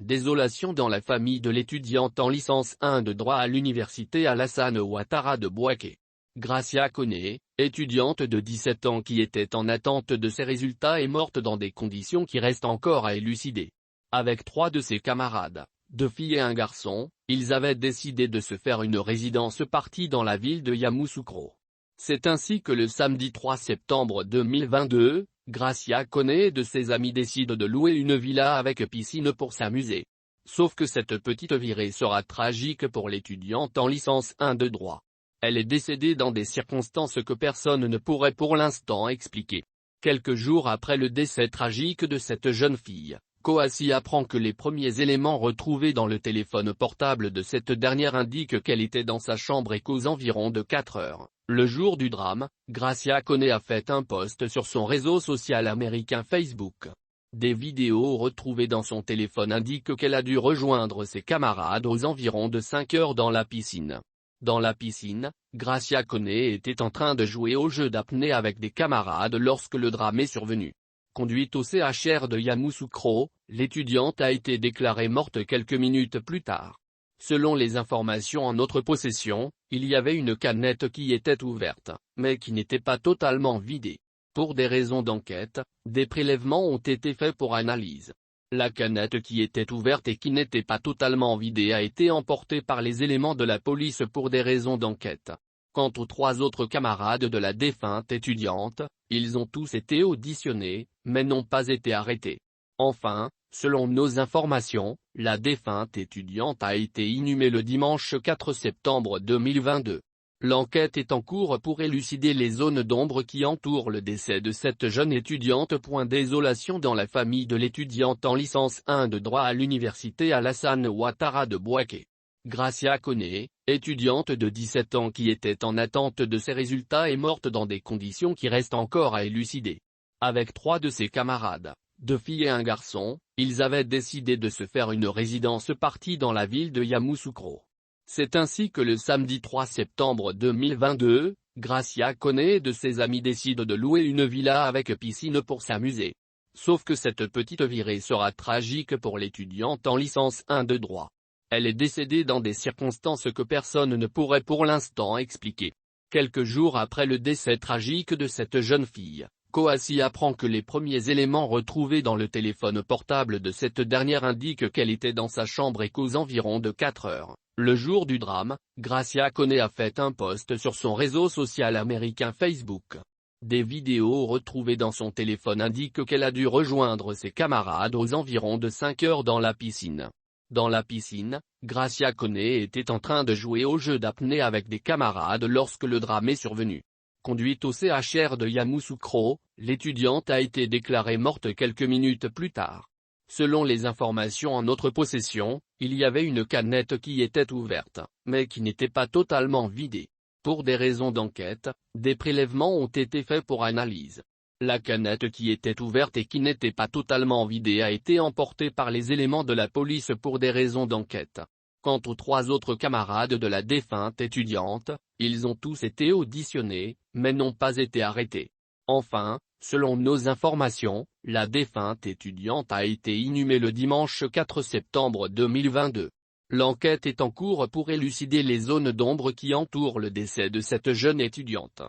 Désolation dans la famille de l'étudiante en licence 1 de droit à l'université Alassane Ouattara de Bouaké. Gracia Koné, étudiante de 17 ans qui était en attente de ses résultats est morte dans des conditions qui restent encore à élucider. Avec 3 de ses camarades, 2 filles et un garçon, ils avaient décidé de se faire une résidence partie dans la ville de Yamoussoukro. C'est ainsi que le samedi 3 septembre 2022, Gracia Koné et de ses amis décident de louer une villa avec piscine pour s'amuser. Sauf que cette petite virée sera tragique pour l'étudiante en licence 1 de droit. Elle est décédée dans des circonstances que personne ne pourrait pour l'instant expliquer. Quelques jours après le décès tragique de cette jeune fille, Kouassi apprend que les premiers éléments retrouvés dans le téléphone portable de cette dernière indiquent qu'elle était dans sa chambre et qu'aux environs de 4 heures, le jour du drame, Gracia Koné a fait un post sur son réseau social américain Facebook. Des vidéos retrouvées dans son téléphone indiquent qu'elle a dû rejoindre ses camarades aux environs de 5 heures dans la piscine. Dans la piscine, Gracia Koné était en train de jouer au jeu d'apnée avec des camarades lorsque le drame est survenu. Conduite au CHR de Yamoussoukro, l'étudiante a été déclarée morte quelques minutes plus tard. Selon les informations en notre possession, il y avait une canette qui était ouverte, mais qui n'était pas totalement vidée. Pour des raisons d'enquête, des prélèvements ont été faits pour analyse. La canette qui était ouverte et qui n'était pas totalement vidée a été emportée par les éléments de la police pour des raisons d'enquête. Quant aux 3 autres camarades de la défunte étudiante, ils ont tous été auditionnés, mais n'ont pas été arrêtés. Enfin, selon nos informations, la défunte étudiante a été inhumée le dimanche 4 septembre 2022. L'enquête est en cours pour élucider les zones d'ombre qui entourent le décès de cette jeune étudiante. Désolation dans la famille de l'étudiante en licence 1 de droit à l'université Alassane Ouattara de Bouaké. Gracia Koné, étudiante de 17 ans qui était en attente de ses résultats est morte dans des conditions qui restent encore à élucider. Avec 3 de ses camarades, 2 filles et un garçon, ils avaient décidé de se faire une résidence partie dans la ville de Yamoussoukro. C'est ainsi que le samedi 3 septembre 2022, Gracia Koné et de ses amis décident de louer une villa avec piscine pour s'amuser. Sauf que cette petite virée sera tragique pour l'étudiante en licence 1 de droit. Elle est décédée dans des circonstances que personne ne pourrait pour l'instant expliquer. Quelques jours après le décès tragique de cette jeune fille, Kouassi apprend que les premiers éléments retrouvés dans le téléphone portable de cette dernière indiquent qu'elle était dans sa chambre et qu'aux environs de 4 heures, le jour du drame, Gracia Koné a fait un post sur son réseau social américain Facebook. Des vidéos retrouvées dans son téléphone indiquent qu'elle a dû rejoindre ses camarades aux environs de 5 heures dans la piscine. Dans la piscine, Gracia Koné était en train de jouer au jeu d'apnée avec des camarades lorsque le drame est survenu. Conduite au CHR de Yamoussoukro, l'étudiante a été déclarée morte quelques minutes plus tard. Selon les informations en notre possession, il y avait une canette qui était ouverte, mais qui n'était pas totalement vidée. Pour des raisons d'enquête, des prélèvements ont été faits pour analyse. La canette qui était ouverte et qui n'était pas totalement vidée a été emportée par les éléments de la police pour des raisons d'enquête. Quant aux 3 autres camarades de la défunte étudiante, ils ont tous été auditionnés, mais n'ont pas été arrêtés. Enfin, selon nos informations, la défunte étudiante a été inhumée le dimanche 4 septembre 2022. L'enquête est en cours pour élucider les zones d'ombre qui entourent le décès de cette jeune étudiante.